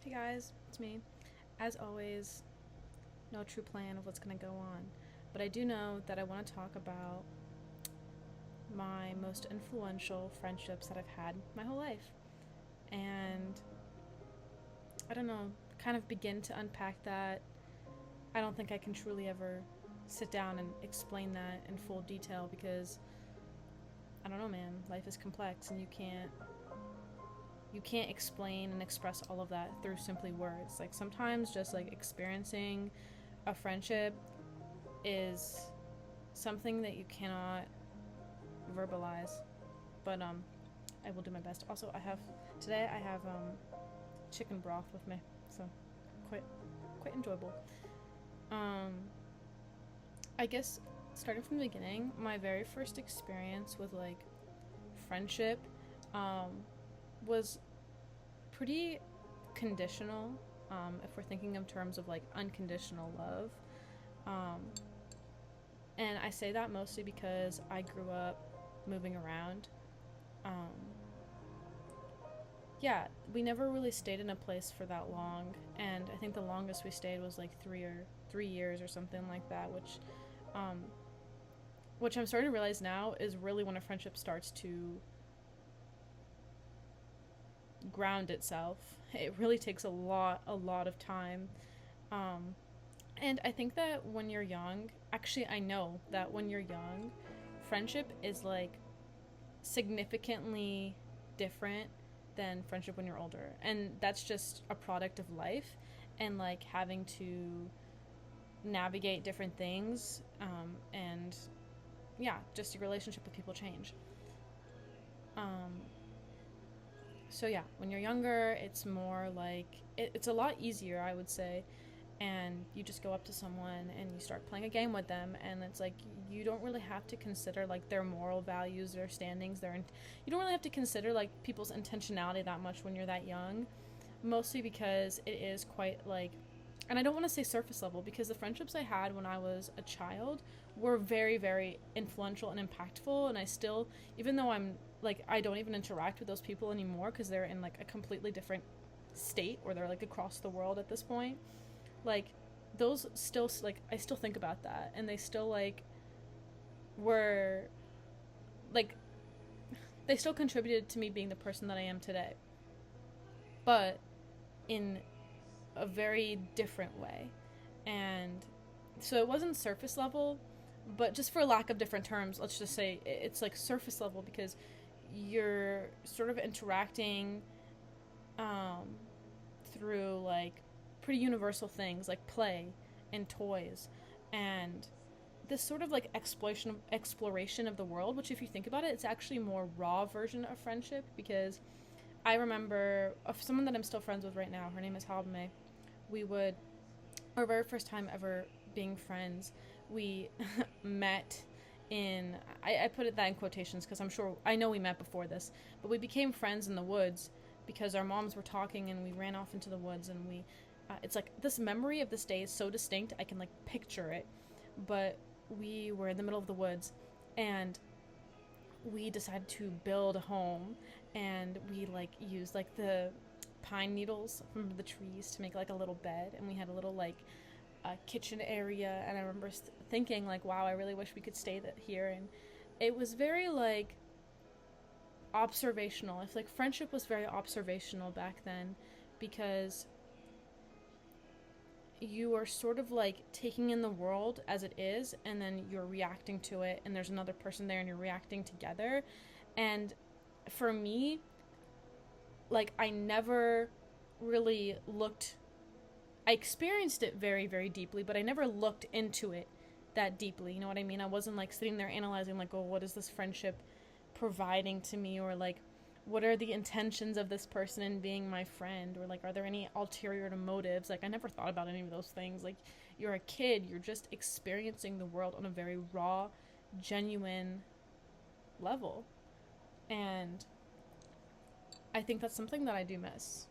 Hey guys, it's me. As always, no true plan of what's going to go on, but I do know that I want to talk about my most influential friendships that I've had my whole life. And I don't know, kind of begin to unpack that. I don't think I can truly ever sit down and explain that in full detail because I don't know, man, life is complex and you can't explain and express all of that through simply words. Like sometimes just like experiencing a friendship is something that you cannot verbalize. But I will do my best. Also, I have chicken broth with me, so quite quite enjoyable. Um, I guess starting from the beginning, my very first experience with like friendship um, was pretty conditional. If we're thinking in terms of like unconditional love, um, and I say that mostly because I grew up moving around. Um, yeah, we never really stayed in a place for that long, and I think the longest we stayed was like 3 years or something like that, um, which I'm starting to realize now is really when a friendship starts to ground itself. It really takes a lot of time. Um, and I think that when you're young, actually, I know that when you're young, friendship is like significantly different than friendship when you're older. And that's just a product of life and like having to navigate different things. And yeah, just your relationship with people change. Um, so yeah, when you're younger, it's more like it's a lot easier, I would say. And you just go up to someone and you start playing a game with them, and it's like you don't really have to consider like their moral values, their standings, you don't really have to consider like people's intentionality that much when you're that young, mostly because it is quite like, and I don't want to say surface level because the friendships I had when I was a child were very, very influential and impactful. And I still, even though I'm like, I don't even interact with those people anymore because they're in like a completely different state or they're like across the world at this point. Like, those still, like, I still think about that. And they still, like, were, like, they still contributed to me being the person that I am today. But in a very different way. And so it wasn't surface level, but just for lack of different terms, let's just say it's like surface level because you're sort of interacting um, through like pretty universal things like play and toys and this sort of like exploration of the world, which if you think about it, it's actually a more raw version of friendship because I remember of someone that I'm still friends with right now. Her name is Habme. We would our very first time ever being friends, we met in I put it that in quotations because I'm sure I know we met before this, but we became friends in the woods because our moms were talking and we ran off into the woods and we it's like this memory of this day is so distinct I can like picture it, but we were in the middle of the woods and we decided to build a home and we like used like the pine needles from the trees to make like a little bed and we had a little like a kitchen area and I remember thinking like wow, I really wish we could stay here. And it was very like observational. I feel like friendship was very observational back then because you are sort of like taking in the world as it is and then you're reacting to it and there's another person there and you're reacting together. And for me, like I never really looked, I experienced it very, very deeply, but I never looked into it that deeply. You know what I mean? I wasn't like sitting there analyzing, like, oh, what is this friendship providing to me? Or like, what are the intentions of this person in being my friend? Or like, are there any ulterior motives? Like, I never thought about any of those things. Like, you're a kid, you're just experiencing the world on a very raw, genuine level. And I think that's something that I do miss.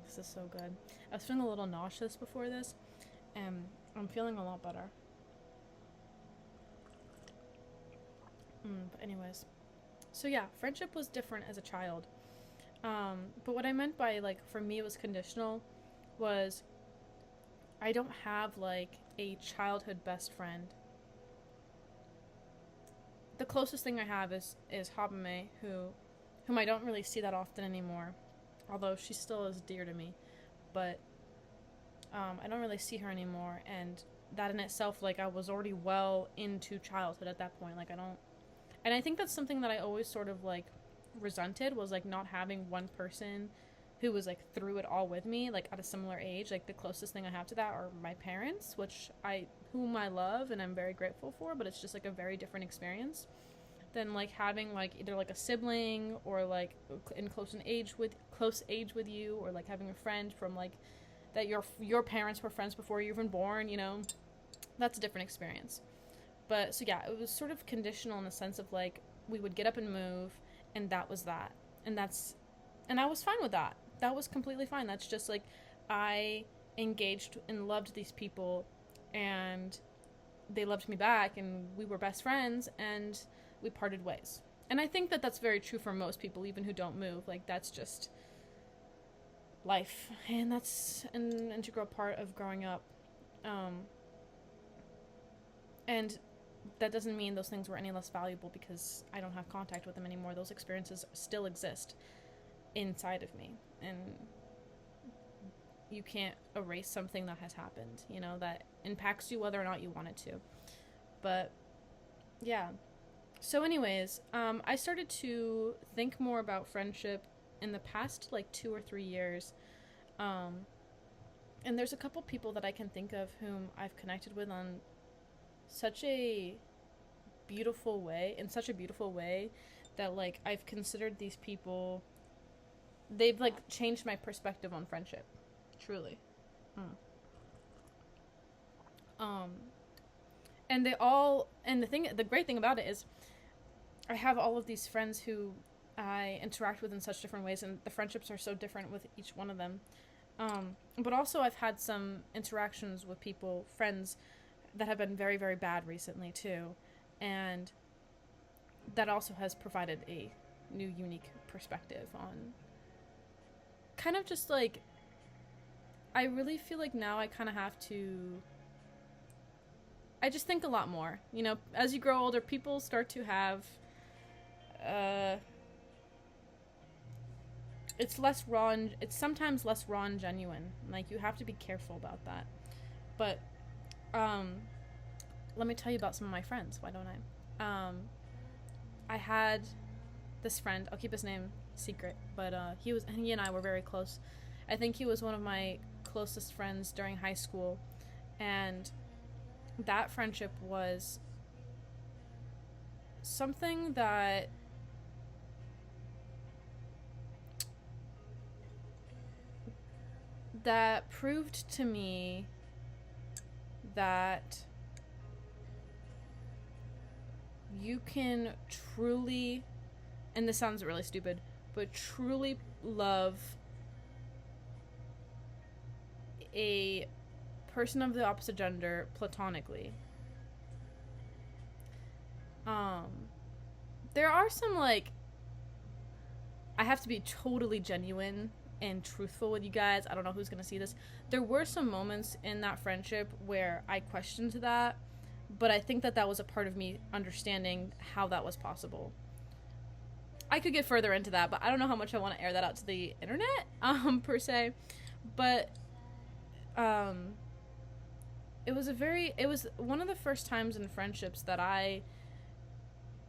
This is so good. I was feeling a little nauseous before this, and I'm feeling a lot better. But anyways, So yeah, friendship was different as a child. But what I meant by like for me it was conditional was I don't have like a childhood best friend. The closest thing I have is Habame, whom I don't really see that often anymore, although she still is dear to me. But I don't really see her anymore, and that in itself, like I was already well into childhood at that point. Like I don't, and I think that's something that I always sort of like resented was like not having one person who was like through it all with me, like at a similar age. Like the closest thing I have to that are my parents, whom I love and I'm very grateful for, but it's just like a very different experience than like having like either like a sibling or like in close age with you, or like having a friend from like that your parents were friends before you were even born, you know. That's a different experience. But so yeah, it was sort of conditional in the sense of like we would get up and move, and that was that. And I was fine with that. That was completely fine. That's just like I engaged and loved these people, and they loved me back, and we were best friends, and we parted ways. And I think that that's very true for most people, even who don't move. Like that's just life, and that's an integral part of growing up. And that doesn't mean those things were any less valuable because I don't have contact with them anymore. Those experiences still exist inside of me, and you can't erase something that has happened, you know, that impacts you whether or not you want it to. But yeah. So anyways, I started to think more about friendship in the past like 2 or 3 years. And there's a couple people that I can think of whom I've connected with on such a beautiful way, that like I've considered these people, they've like changed my perspective on friendship, truly. And the great thing about it is I have all of these friends who I interact with in such different ways, and the friendships are so different with each one of them. But also I've had some interactions with friends that have been very, very bad recently too. And that also has provided a new, unique perspective on kind of just like, I really feel like now I kind of have to, I just think a lot more. You know, as you grow older, people start to have, it's sometimes less raw and genuine. Like, you have to be careful about that. But, let me tell you about some of my friends. Why don't I? I had this friend, I'll keep his name secret, but he and I were very close. I think he was one of my closest friends during high school, and that friendship was something that proved to me that you can truly, and this sounds really stupid, but truly love a person of the opposite gender platonically. There are some, like, I have to be totally genuine and truthful with you guys. I don't know who's gonna see this. There were some moments in that friendship where I questioned that, but I think that was a part of me understanding how that was possible. I could get further into that, but I don't know how much I want to air that out to the internet, per se. But, it was one of the first times in friendships that I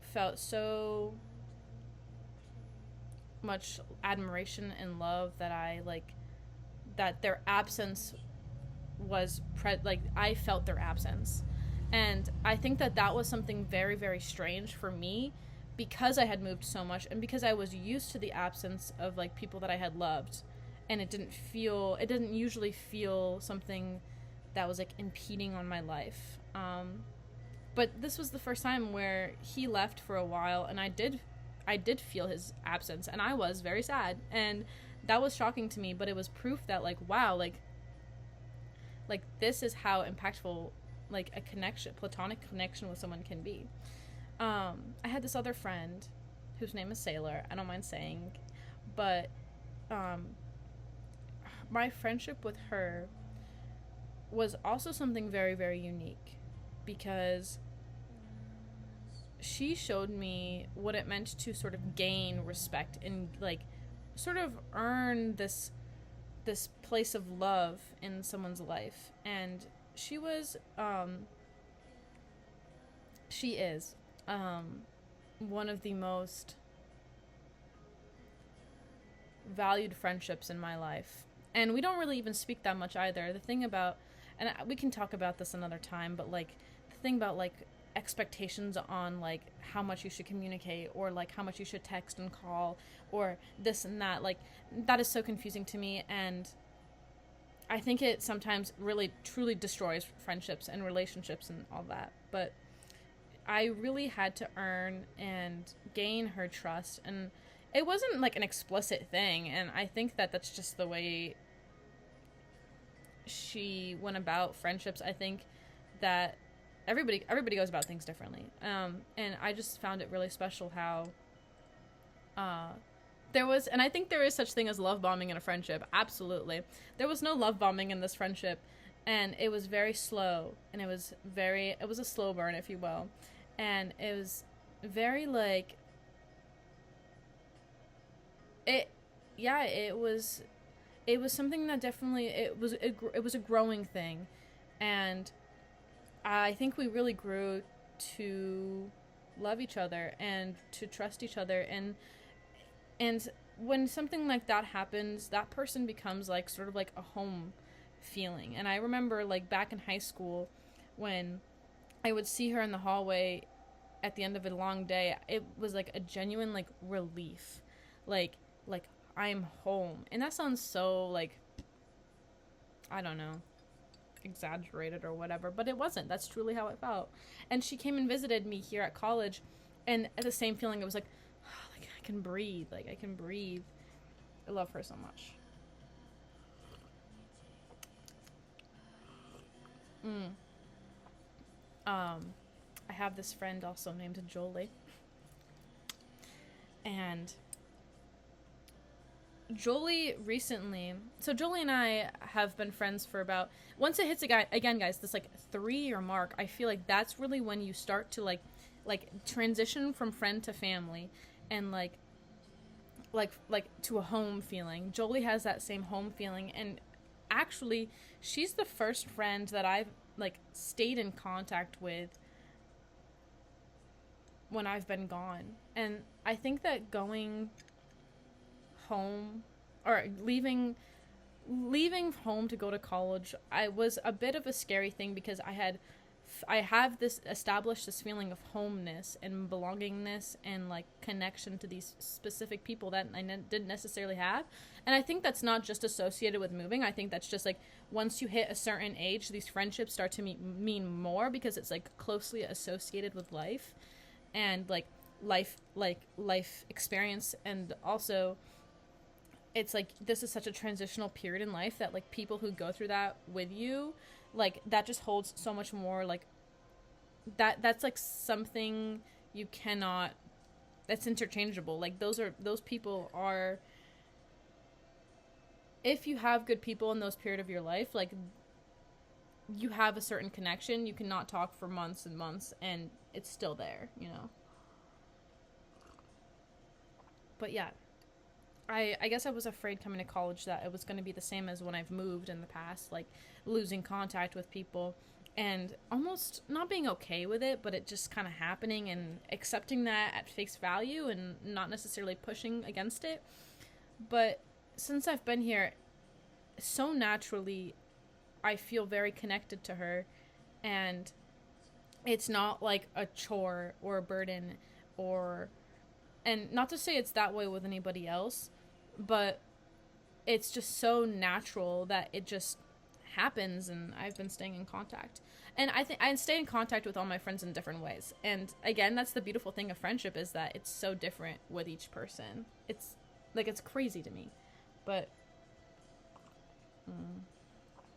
felt so much admiration and love that their absence was I felt their absence. And I think that was something very, very strange for me, because I had moved so much and because I was used to the absence of like people that I had loved, and it didn't usually feel something that was like impeding on my life. But this was the first time where he left for a while, and I did feel his absence, and I was very sad, and that was shocking to me, but it was proof that like, wow, like this is how impactful like a platonic connection with someone can be. I had this other friend whose name is Sailor. I don't mind saying, but um, my friendship with her was also something very, very unique because she showed me what it meant to sort of gain respect and like sort of earn this place of love in someone's life. And she was she is one of the most valued friendships in my life. And we don't really even speak that much either. The thing about, and we can talk about this another time, but like the thing about like expectations on like how much you should communicate or like how much you should text and call or this and that, like that is so confusing to me. And I think it sometimes really truly destroys friendships and relationships and all that. But I really had to earn and gain her trust, and it wasn't like an explicit thing, and I think that that's just the way she went about friendships. I think that everybody goes about things differently, and I just found it really special how there was, and I think there is such thing as love bombing in a friendship. Absolutely, there was no love bombing in this friendship, and it was very slow, and it was a slow burn, if you will, and it was very like it was something that definitely it was a growing thing, and I think we really grew to love each other and to trust each other, and when something like that happens, that person becomes like sort of like a home feeling. And I remember like back in high school when I would see her in the hallway at the end of a long day, it was like a genuine like relief, like I'm home. And that sounds so like, I don't know, exaggerated or whatever, but it wasn't. That's truly how it felt. And she came and visited me here at college, and at the same feeling, it was like, oh, like I can breathe. I love her so much. I have this friend also named Jolie, and Jolie recently, so Jolie and I have been friends for about, once it hits again, guys, this like 3-year mark, I feel like that's really when you start to like transition from friend to family, and like to a home feeling. Jolie has that same home feeling, and actually she's the first friend that I've like stayed in contact with when I've been gone. And I think that going home or leaving home to go to college, I was a bit of a scary thing because I have this established this feeling of homeness and belongingness and like connection to these specific people that I didn't necessarily have. And I think that's not just associated with moving. I think that's just like once you hit a certain age, these friendships start to mean more because it's like closely associated with life and like life experience. And also it's like this is such a transitional period in life that like people who go through that with you, like that just holds so much more, like that's like something you cannot, that's interchangeable. Like those people are, if you have good people in those period of your life, like you have a certain connection. You cannot talk for months and months and it's still there, you know. But yeah, I guess I was afraid coming to college that it was going to be the same as when I've moved in the past, like losing contact with people and almost not being okay with it, but it just kind of happening and accepting that at face value and not necessarily pushing against it. But since I've been here, so naturally, I feel very connected to her, and it's not like a chore or a burden and not to say it's that way with anybody else, but it's just so natural that it just happens, and I've been staying in contact. And I think I stay in contact with all my friends in different ways. And again, that's the beautiful thing of friendship, is that it's so different with each person. It's like, it's crazy to me. But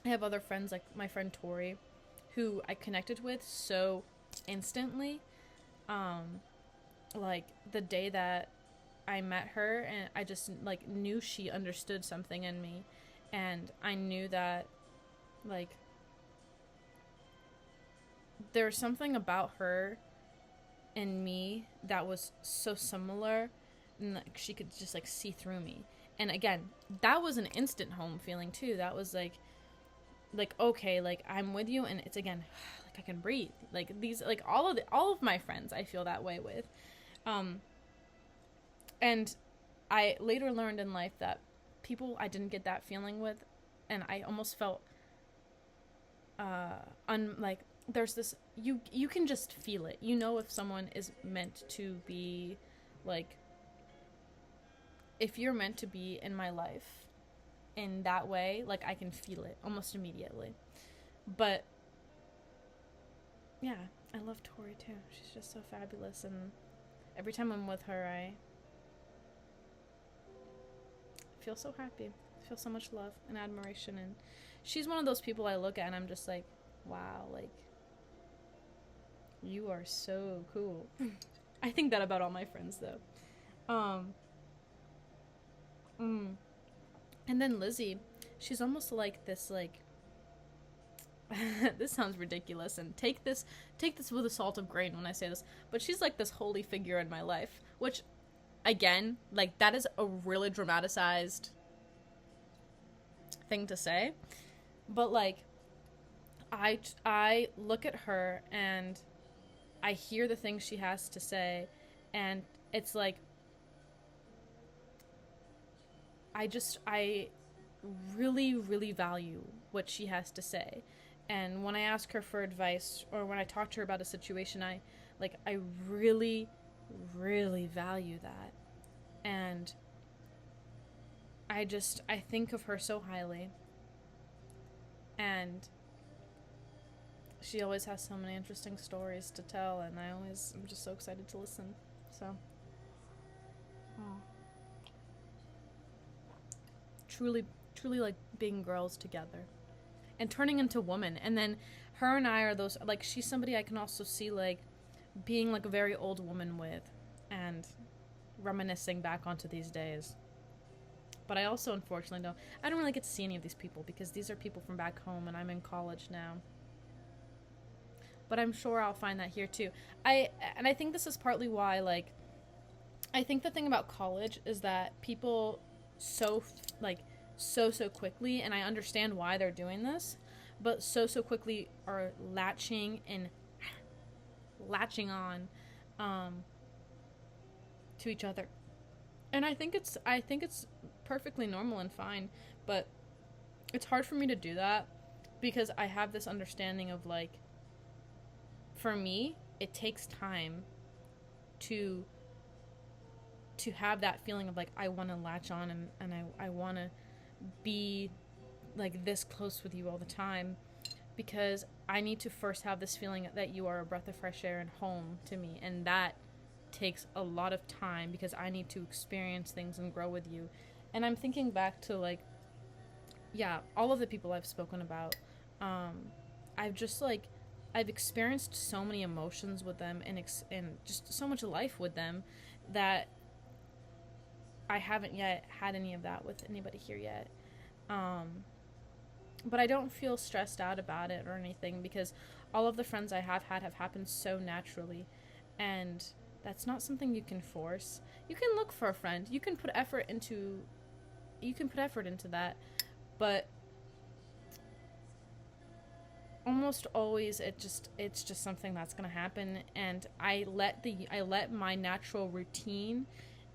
I have other friends, like my friend Tori, who I connected with so instantly. like the day that I met her, and I just like knew she understood something in me, and I knew that like there's something about her and me that was so similar, and like she could just like see through me. And again, that was an instant home feeling too. That was like okay, like I'm with you, and it's again like I can breathe. Like these, like all of my friends I feel that way with. And I later learned in life that people I didn't get that feeling with, and I almost felt like there's this, you can just feel it. You know if someone is meant to be, like, if you're meant to be in my life in that way, like I can feel it almost immediately. But yeah, I love Tori too. She's just so fabulous, and every time I'm with her, I feel so happy. I feel so much love and admiration, and she's one of those people I look at and I'm just like, wow, like you are so cool. I think that about all my friends though. And then Lizzie, she's almost like this, like this sounds ridiculous, and take this with a salt of grain when I say this, but she's like this holy figure in my life, which again, like that is a really dramatized thing to say, but like I look at her and I hear the things she has to say, and it's like I really, really value what she has to say. And when I ask her for advice, or when I talk to her about a situation, I really, really value that. And I think of her so highly. And she always has so many interesting stories to tell, and I'm just so excited to listen. So, truly, truly like being girls together and turning into women. And then her and I are those, like, she's somebody I can also see like being like a very old woman with, and reminiscing back onto these days. But I also unfortunately I don't really get to see any of these people because these are people from back home and I'm in college now. But I'm sure I'll find that here too. I think this is partly why, like, I think the thing about college is that people so quickly, and I understand why they're doing this, but so quickly are latching on to each other. And I think it's perfectly normal and fine, but it's hard for me to do that because I have this understanding of, like, for me, it takes time to have that feeling of like I want to latch on, and I want to be like this close with you all the time, because I need to first have this feeling that you are a breath of fresh air and home to me, and that takes a lot of time because I need to experience things and grow with you. And I'm thinking back to, like, yeah, all of the people I've spoken about, I've experienced so many emotions with them, and just so much life with them, that I haven't yet had any of that with anybody here yet. But I don't feel stressed out about it or anything, because all of the friends I have had have happened so naturally, and that's not something you can force. You can look for a friend. You can put effort into that, but almost always it's just something that's going to happen, and I let my natural routine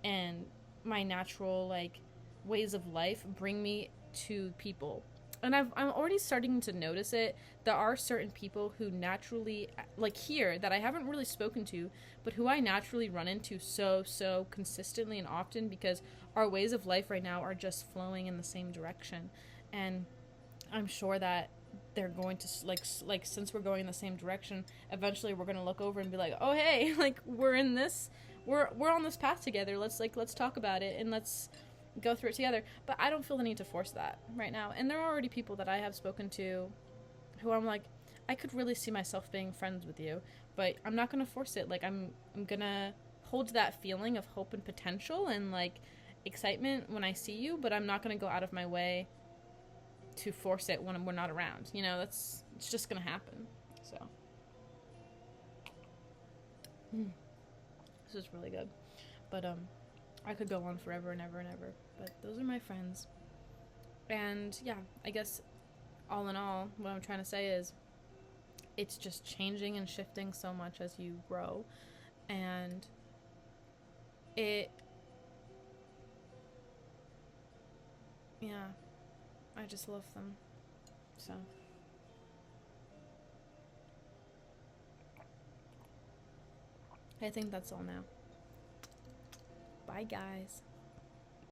and my natural, like, ways of life bring me to people. And I'm already starting to notice it. There are certain people who naturally, like here, that I haven't really spoken to, but who I naturally run into so consistently and often, because our ways of life right now are just flowing in the same direction. And I'm sure that they're going to, like since we're going in the same direction, eventually we're going to look over and be like, oh hey, like we're on this path together. Let's talk about it and let's go through it together. But I don't feel the need to force that right now. And there are already people that I have spoken to who I'm like, I could really see myself being friends with you, but I'm not going to force it. Like I'm going to hold that feeling of hope and potential and like excitement when I see you, but I'm not going to go out of my way to force it when we're not around. You know, it's just going to happen. So this is really good. But I could go on forever and ever and ever, but those are my friends. And yeah, I guess all in all, what I'm trying to say is it's just changing and shifting so much as you grow, and yeah, I just love them. So I think that's all now. Bye, guys.